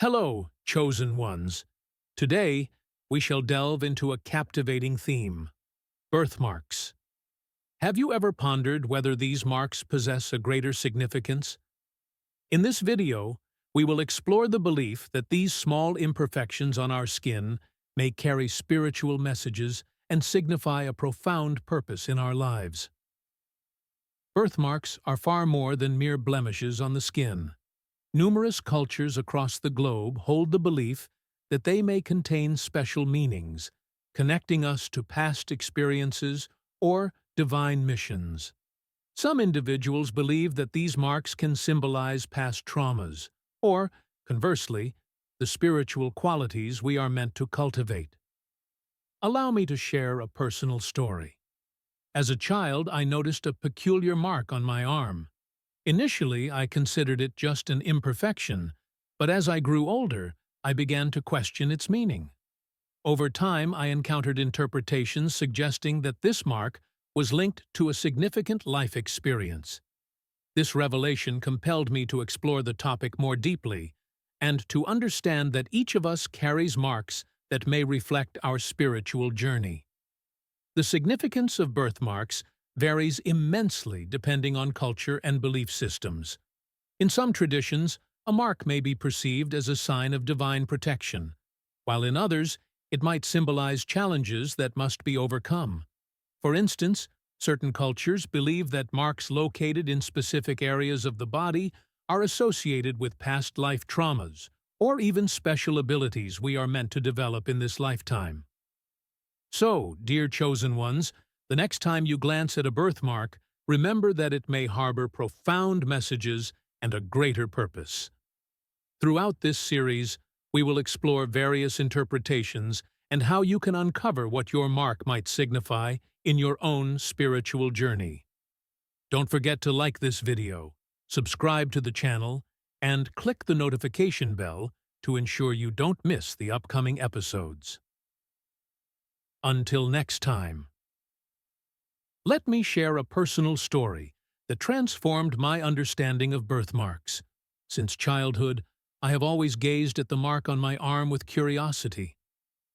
Hello, chosen ones. Today, we shall delve into a captivating theme: birthmarks. Have you ever pondered whether these marks possess a greater significance? In this video, we will explore the belief that these small imperfections on our skin may carry spiritual messages and signify a profound purpose in our lives. Birthmarks are far more than mere blemishes on the skin. Numerous cultures across the globe hold the belief that they may contain special meanings, connecting us to past experiences or divine missions. Some individuals believe that these marks can symbolize past traumas, or, conversely, the spiritual qualities we are meant to cultivate. Allow me to share a personal story. As a child, I noticed a peculiar mark on my arm. Initially, I considered it just an imperfection, but as I grew older, I began to question its meaning. Over time, I encountered interpretations suggesting that this mark was linked to a significant life experience. This revelation compelled me to explore the topic more deeply and to understand that each of us carries marks that may reflect our spiritual journey. The significance of birthmarks varies immensely depending on culture and belief systems. In some traditions, a mark may be perceived as a sign of divine protection, while in others, it might symbolize challenges that must be overcome. For instance, certain cultures believe that marks located in specific areas of the body are associated with past life traumas, or even special abilities we are meant to develop in this lifetime. So, dear chosen ones, the next time you glance at a birthmark, remember that it may harbor profound messages and a greater purpose. Throughout this series, we will explore various interpretations and how you can uncover what your mark might signify in your own spiritual journey. Don't forget to like this video, subscribe to the channel, and click the notification bell to ensure you don't miss the upcoming episodes. Until next time. Let me share a personal story that transformed my understanding of birthmarks. Since childhood, I have always gazed at the mark on my arm with curiosity.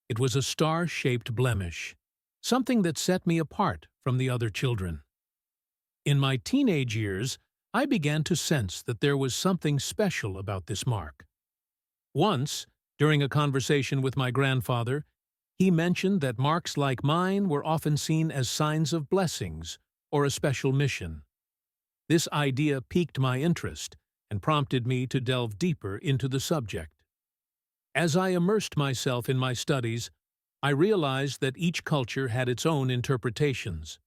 It was a star-shaped blemish, something that set me apart from the other children. In my teenage years, I began to sense that there was something special about this mark. Once, during a conversation with my grandfather, he mentioned that marks like mine were often seen as signs of blessings or a special mission. This idea piqued my interest and prompted me to delve deeper into the subject. As I immersed myself in my studies, I realized that each culture had its own interpretations.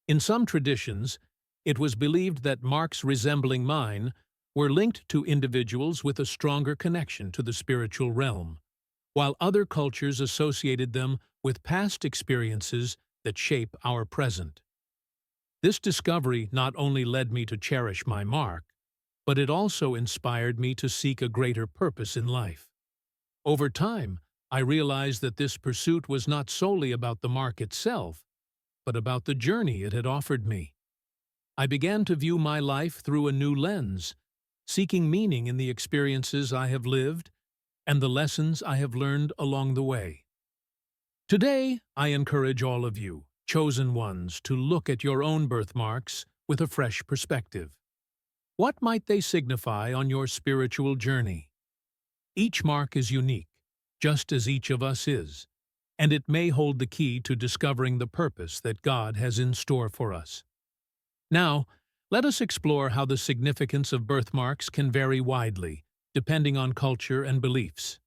In some traditions, it was believed that marks resembling mine were linked to individuals with a stronger connection to the spiritual realm, while other cultures associated them with past experiences that shape our present. This discovery not only led me to cherish my mark, but it also inspired me to seek a greater purpose in life. Over time, I realized that this pursuit was not solely about the mark itself, but about the journey it had offered me. I began to view my life through a new lens, seeking meaning in the experiences I have lived and the lessons I have learned along the way. Today, I encourage all of you, chosen ones, to look at your own birthmarks with a fresh perspective. What might they signify on your spiritual journey? Each mark is unique, just as each of us is, and it may hold the key to discovering the purpose that God has in store for us. Now, let us explore how the significance of birthmarks can vary widely, depending on culture and beliefs.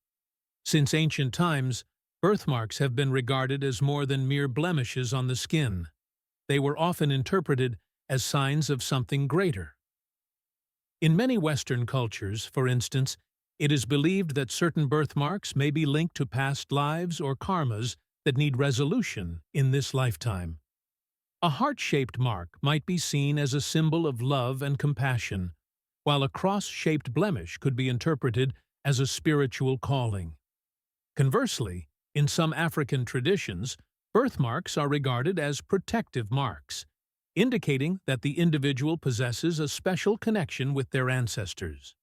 Since ancient times, birthmarks have been regarded as more than mere blemishes on the skin. They were often interpreted as signs of something greater. In many Western cultures, for instance, it is believed that certain birthmarks may be linked to past lives or karmas that need resolution in this lifetime. A heart-shaped mark might be seen as a symbol of love and compassion, while a cross-shaped blemish could be interpreted as a spiritual calling. Conversely, in some African traditions, birthmarks are regarded as protective marks, indicating that the individual possesses a special connection with their ancestors.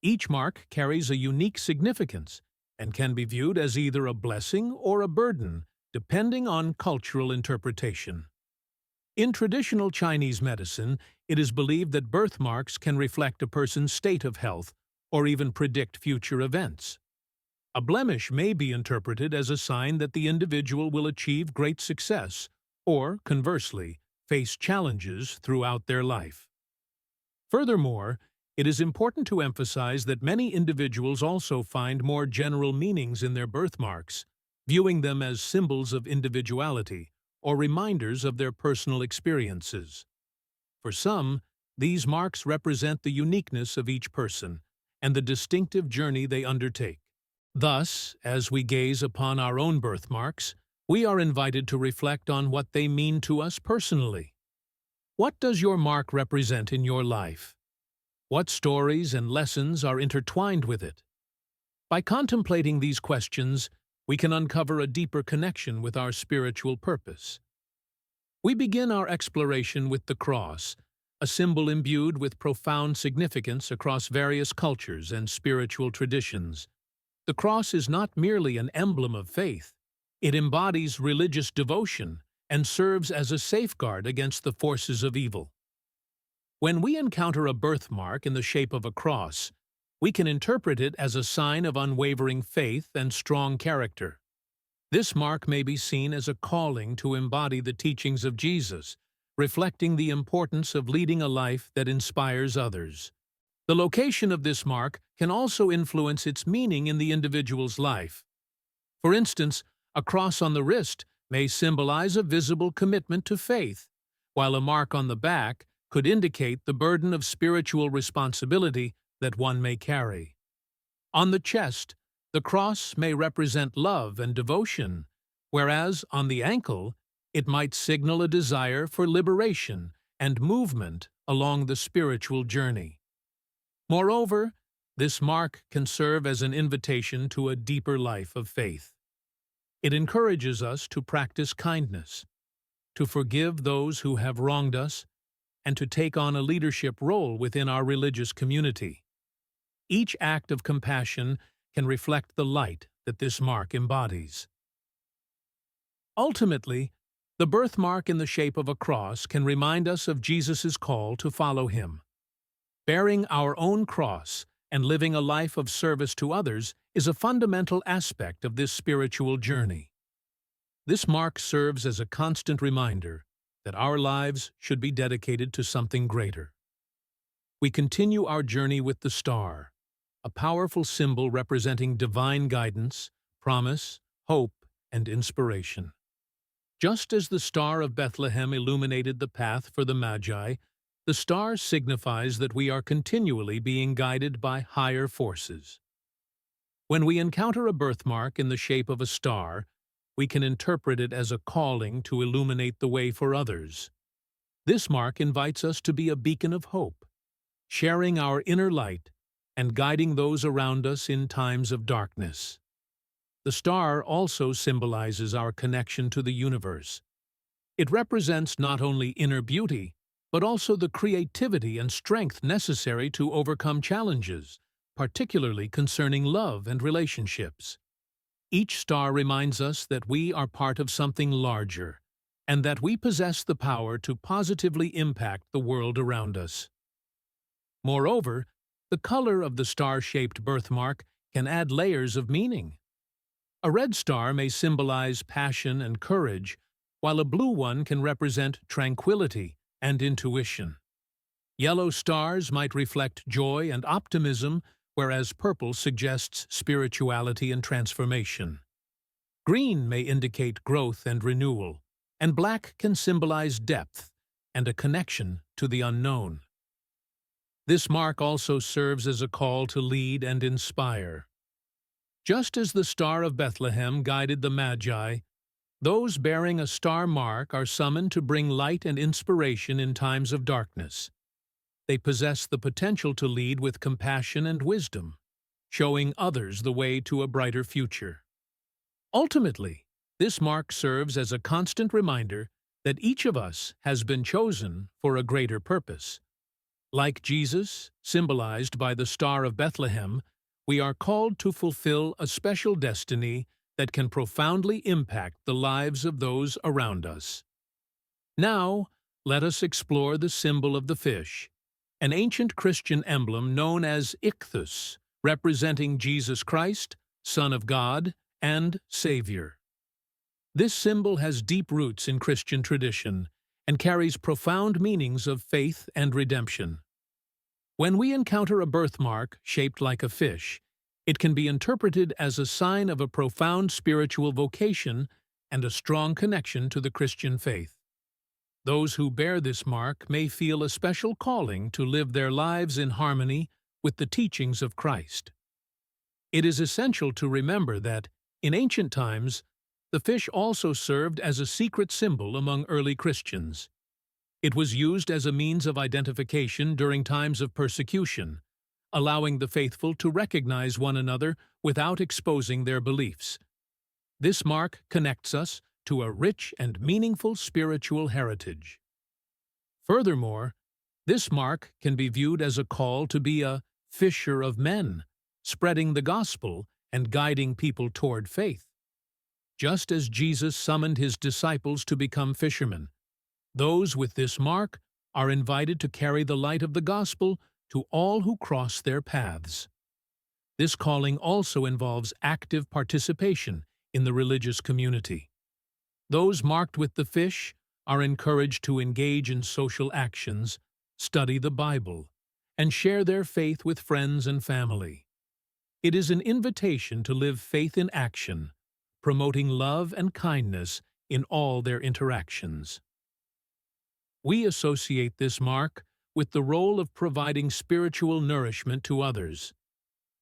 Each mark carries a unique significance and can be viewed as either a blessing or a burden, depending on cultural interpretation. In traditional Chinese medicine, it is believed that birthmarks can reflect a person's state of health or even predict future events. A blemish may be interpreted as a sign that the individual will achieve great success or, conversely, face challenges throughout their life. Furthermore, it is important to emphasize that many individuals also find more general meanings in their birthmarks, viewing them as symbols of individuality or reminders of their personal experiences. For some, these marks represent the uniqueness of each person and the distinctive journey they undertake. Thus, as we gaze upon our own birthmarks, we are invited to reflect on what they mean to us personally. What does your mark represent in your life? What stories and lessons are intertwined with it? By contemplating these questions, we can uncover a deeper connection with our spiritual purpose. We begin our exploration with the cross, a symbol imbued with profound significance across various cultures and spiritual traditions. The cross is not merely an emblem of faith. It embodies religious devotion and serves as a safeguard against the forces of evil. When we encounter a birthmark in the shape of a cross, we can interpret it as a sign of unwavering faith and strong character. This mark may be seen as a calling to embody the teachings of Jesus, reflecting the importance of leading a life that inspires others. The location of this mark can also influence its meaning in the individual's life. For instance, a cross on the wrist may symbolize a visible commitment to faith, while a mark on the back could indicate the burden of spiritual responsibility that one may carry. On the chest, the cross may represent love and devotion, whereas on the ankle, it might signal a desire for liberation and movement along the spiritual journey. Moreover, this mark can serve as an invitation to a deeper life of faith. It encourages us to practice kindness, to forgive those who have wronged us, and to take on a leadership role within our religious community. Each act of compassion can reflect the light that this mark embodies. Ultimately, the birthmark in the shape of a cross can remind us of Jesus' call to follow him. Bearing our own cross and living a life of service to others is a fundamental aspect of this spiritual journey. This mark serves as a constant reminder that our lives should be dedicated to something greater. We continue our journey with the star, a powerful symbol representing divine guidance, promise, hope, and inspiration. Just as the Star of Bethlehem illuminated the path for the Magi, the star signifies that we are continually being guided by higher forces. When we encounter a birthmark in the shape of a star, we can interpret it as a calling to illuminate the way for others. This mark invites us to be a beacon of hope, sharing our inner light and guiding those around us in times of darkness. The star also symbolizes our connection to the universe. It represents not only inner beauty, but also the creativity and strength necessary to overcome challenges, particularly concerning love and relationships. Each star reminds us that we are part of something larger, and that we possess the power to positively impact the world around us. Moreover, the color of the star-shaped birthmark can add layers of meaning. A red star may symbolize passion and courage, while a blue one can represent tranquility and intuition. Yellow stars might reflect joy and optimism, whereas purple suggests spirituality and transformation. Green may indicate growth and renewal, and black can symbolize depth and a connection to the unknown. This mark also serves as a call to lead and inspire. Just as the Star of Bethlehem guided the Magi, those bearing a star mark are summoned to bring light and inspiration in times of darkness. They possess the potential to lead with compassion and wisdom, showing others the way to a brighter future. Ultimately, this mark serves as a constant reminder that each of us has been chosen for a greater purpose. Like Jesus, symbolized by the Star of Bethlehem, we are called to fulfill a special destiny that can profoundly impact the lives of those around us. Now, let us explore the symbol of the fish, an ancient Christian emblem known as ichthus, representing Jesus Christ, Son of God and Savior. This symbol has deep roots in Christian tradition and carries profound meanings of faith and redemption. When we encounter a birthmark shaped like a fish, it can be interpreted as a sign of a profound spiritual vocation and a strong connection to the Christian faith. Those who bear this mark may feel a special calling to live their lives in harmony with the teachings of Christ. It is essential to remember that, in ancient times, the fish also served as a secret symbol among early Christians. It was used as a means of identification during times of persecution, allowing the faithful to recognize one another without exposing their beliefs. This mark connects us to a rich and meaningful spiritual heritage. Furthermore, this mark can be viewed as a call to be a fisher of men, spreading the gospel and guiding people toward faith. Just as Jesus summoned his disciples to become fishermen, those with this mark are invited to carry the light of the gospel to all who cross their paths. This calling also involves active participation in the religious community. Those marked with the fish are encouraged to engage in social actions, study the Bible, and share their faith with friends and family. It is an invitation to live faith in action, promoting love and kindness in all their interactions. We associate this mark with the role of providing spiritual nourishment to others.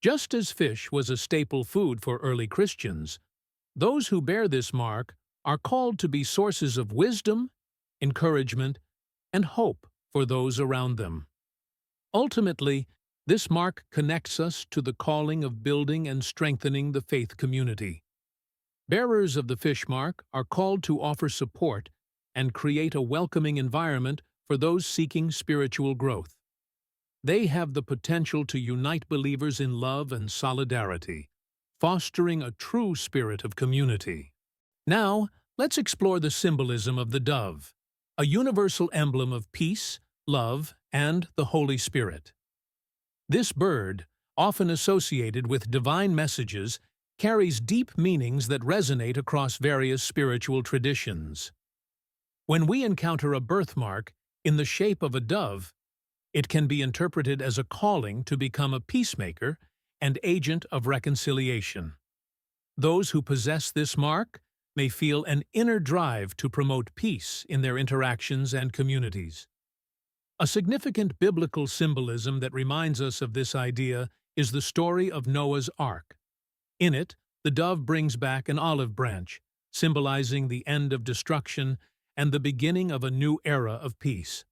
Just as fish was a staple food for early Christians, those who bear this mark are called to be sources of wisdom, encouragement, and hope for those around them. Ultimately, this mark connects us to the calling of building and strengthening the faith community. Bearers of the fish mark are called to offer support and create a welcoming environment for those seeking spiritual growth. They have the potential to unite believers in love and solidarity, fostering a true spirit of community. Now, let's explore the symbolism of the dove, a universal emblem of peace, love, and the Holy Spirit. This bird, often associated with divine messages, carries deep meanings that resonate across various spiritual traditions. When we encounter a birthmark in the shape of a dove, it can be interpreted as a calling to become a peacemaker and agent of reconciliation. Those who possess this mark may feel an inner drive to promote peace in their interactions and communities. A significant biblical symbolism that reminds us of this idea is the story of Noah's Ark. In it, the dove brings back an olive branch, symbolizing the end of destruction and the beginning of a new era of peace.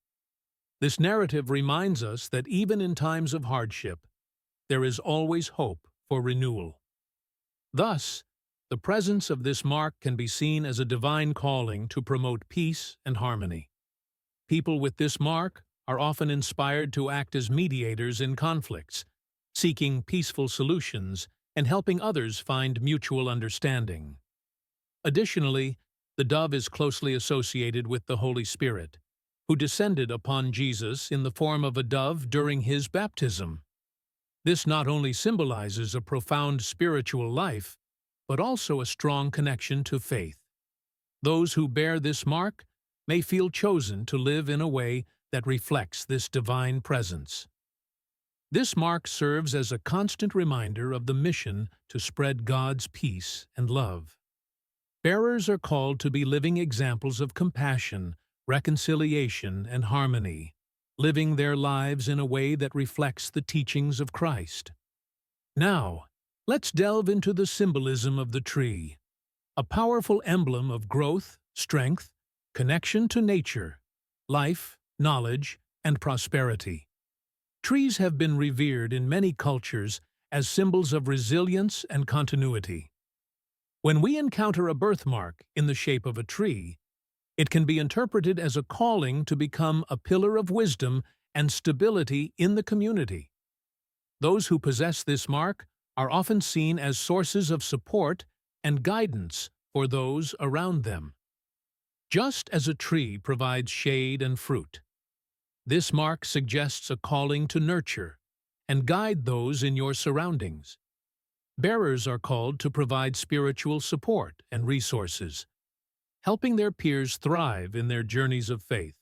This narrative reminds us that even in times of hardship, there is always hope for renewal. Thus, the presence of this mark can be seen as a divine calling to promote peace and harmony. People with this mark are often inspired to act as mediators in conflicts, seeking peaceful solutions and helping others find mutual understanding. Additionally, the dove is closely associated with the Holy Spirit, who descended upon Jesus in the form of a dove during his baptism. This not only symbolizes a profound spiritual life, but also a strong connection to faith. Those who bear this mark may feel chosen to live in a way that reflects this divine presence. This mark serves as a constant reminder of the mission to spread God's peace and love. Bearers are called to be living examples of compassion, reconciliation, and harmony, living their lives in a way that reflects the teachings of Christ. Now, let's delve into the symbolism of the tree, a powerful emblem of growth, strength, connection to nature, life, knowledge, and prosperity. Trees have been revered in many cultures as symbols of resilience and continuity. When we encounter a birthmark in the shape of a tree, it can be interpreted as a calling to become a pillar of wisdom and stability in the community. Those who possess this mark are often seen as sources of support and guidance for those around them. Just as a tree provides shade and fruit, this mark suggests a calling to nurture and guide those in your surroundings. Bearers are called to provide spiritual support and resources, helping their peers thrive in their journeys of faith.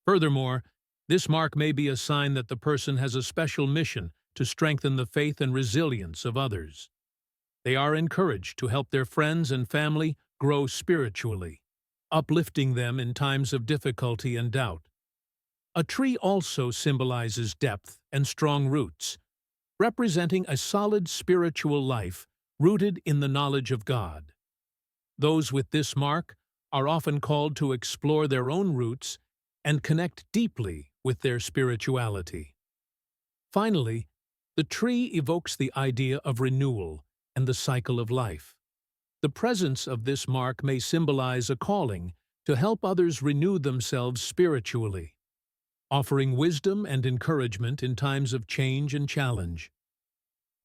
Furthermore, this mark may be a sign that the person has a special mission to strengthen the faith and resilience of others. They are encouraged to help their friends and family grow spiritually, uplifting them in times of difficulty and doubt. A tree also symbolizes depth and strong roots, representing a solid spiritual life rooted in the knowledge of God. Those with this mark are often called to explore their own roots and connect deeply with their spirituality. Finally, the tree evokes the idea of renewal and the cycle of life. The presence of this mark may symbolize a calling to help others renew themselves spiritually, offering wisdom and encouragement in times of change and challenge.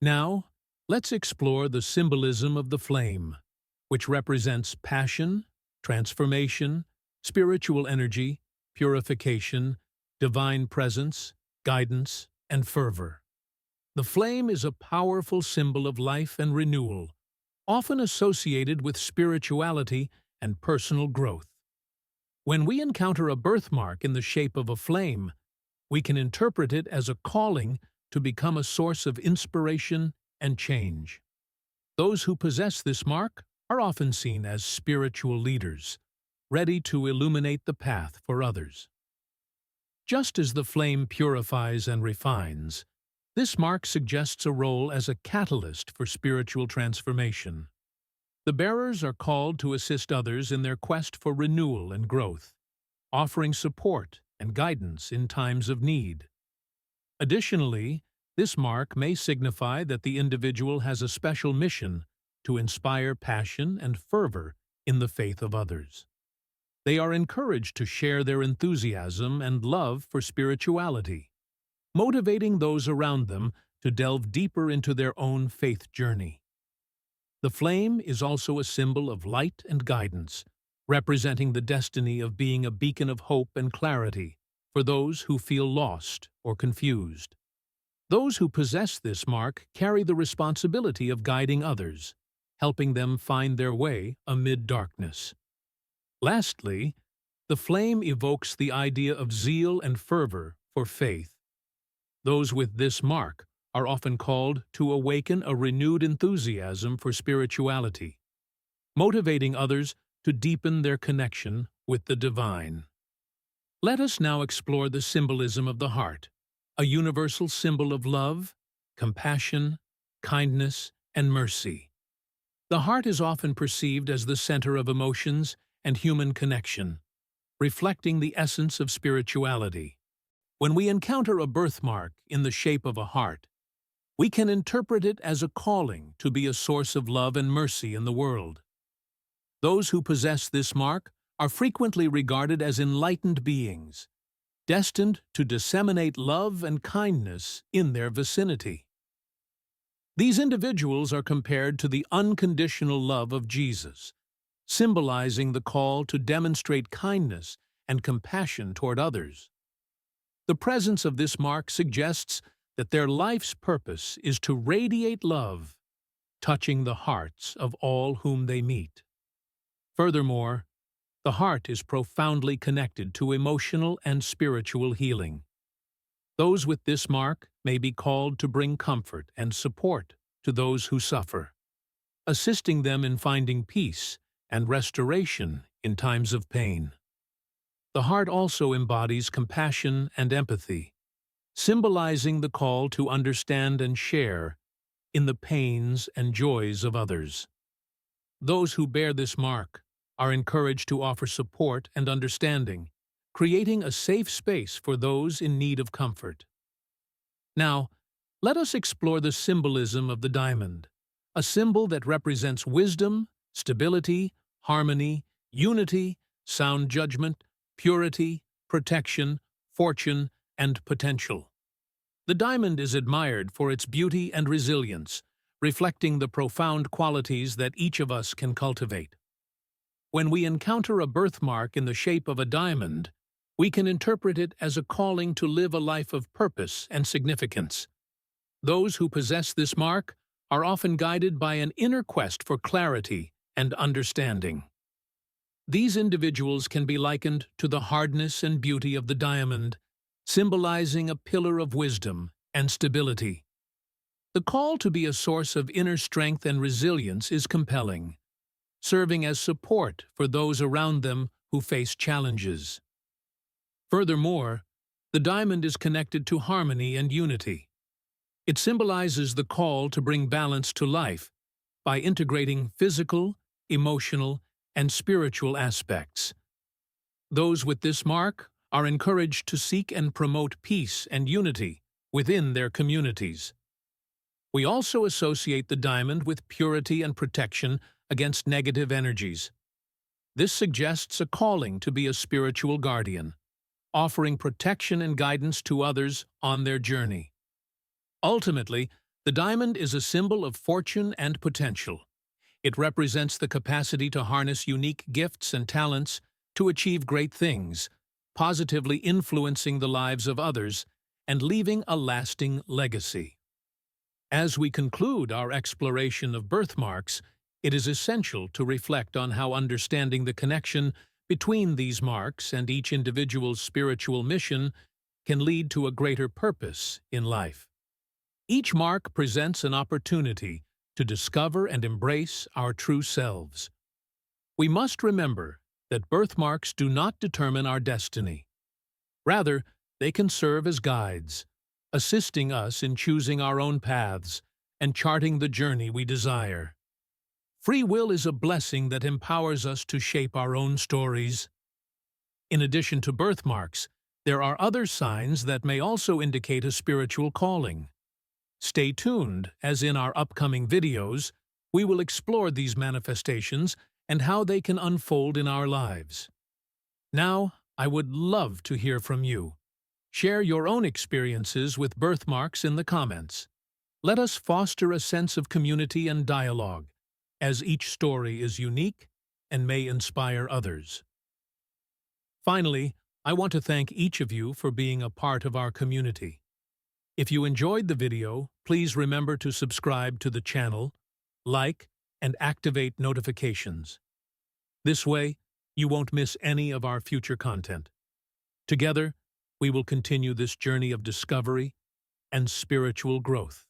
Now, let's explore the symbolism of the flame, which represents passion, transformation, spiritual energy, purification, divine presence, guidance, and fervor. The flame is a powerful symbol of life and renewal, often associated with spirituality and personal growth. When we encounter a birthmark in the shape of a flame, we can interpret it as a calling to become a source of inspiration and change. Those who possess this mark are often seen as spiritual leaders, ready to illuminate the path for others. Just as the flame purifies and refines, this mark suggests a role as a catalyst for spiritual transformation. The bearers are called to assist others in their quest for renewal and growth, offering support and guidance in times of need. Additionally, this mark may signify that the individual has a special mission to inspire passion and fervor in the faith of others. They are encouraged to share their enthusiasm and love for spirituality, motivating those around them to delve deeper into their own faith journey. The flame is also a symbol of light and guidance, representing the destiny of being a beacon of hope and clarity for those who feel lost or confused. Those who possess this mark carry the responsibility of guiding others, helping them find their way amid darkness. Lastly, the flame evokes the idea of zeal and fervor for faith. Those with this mark are often called to awaken a renewed enthusiasm for spirituality, motivating others to deepen their connection with the divine. Let us now explore the symbolism of the heart, a universal symbol of love, compassion, kindness, and mercy. The heart is often perceived as the center of emotions and human connection, reflecting the essence of spirituality. When we encounter a birthmark in the shape of a heart, we can interpret it as a calling to be a source of love and mercy in the world. Those who possess this mark are frequently regarded as enlightened beings, destined to disseminate love and kindness in their vicinity. These individuals are compared to the unconditional love of Jesus, symbolizing the call to demonstrate kindness and compassion toward others. The presence of this mark suggests that their life's purpose is to radiate love, touching the hearts of all whom they meet. Furthermore, the heart is profoundly connected to emotional and spiritual healing. Those with this mark may be called to bring comfort and support to those who suffer, assisting them in finding peace and restoration in times of pain. The heart also embodies compassion and empathy, symbolizing the call to understand and share in the pains and joys of others. Those who bear this mark are encouraged to offer support and understanding, creating a safe space for those in need of comfort. Now, let us explore the symbolism of the diamond, a symbol that represents wisdom, stability, harmony, unity, sound judgment, purity, protection, fortune, and potential. The diamond is admired for its beauty and resilience, reflecting the profound qualities that each of us can cultivate. When we encounter a birthmark in the shape of a diamond, we can interpret it as a calling to live a life of purpose and significance. Those who possess this mark are often guided by an inner quest for clarity and understanding. These individuals can be likened to the hardness and beauty of the diamond, symbolizing a pillar of wisdom and stability. The call to be a source of inner strength and resilience is compelling, serving as support for those around them who face challenges. Furthermore, the diamond is connected to harmony and unity. It symbolizes the call to bring balance to life by integrating physical, emotional, and spiritual aspects. Those with this mark are encouraged to seek and promote peace and unity within their communities. We also associate the diamond with purity and protection against negative energies. This suggests a calling to be a spiritual guardian, offering protection and guidance to others on their journey. Ultimately, the diamond is a symbol of fortune and potential. It represents the capacity to harness unique gifts and talents to achieve great things, positively influencing the lives of others and leaving a lasting legacy. As we conclude our exploration of birthmarks, it is essential to reflect on how understanding the connection between these marks and each individual's spiritual mission can lead to a greater purpose in life. Each mark presents an opportunity to discover and embrace our true selves. We must remember that birthmarks do not determine our destiny. Rather, they can serve as guides, assisting us in choosing our own paths and charting the journey we desire. Free will is a blessing that empowers us to shape our own stories. In addition to birthmarks, there are other signs that may also indicate a spiritual calling. Stay tuned, as in our upcoming videos, we will explore these manifestations and how they can unfold in our lives. Now, I would love to hear from you. Share your own experiences with birthmarks in the comments. Let us foster a sense of community and dialogue, as each story is unique and may inspire others. Finally, I want to thank each of you for being a part of our community. If you enjoyed the video, please remember to subscribe to the channel, like, and activate notifications. This way, you won't miss any of our future content. Together, we will continue this journey of discovery and spiritual growth.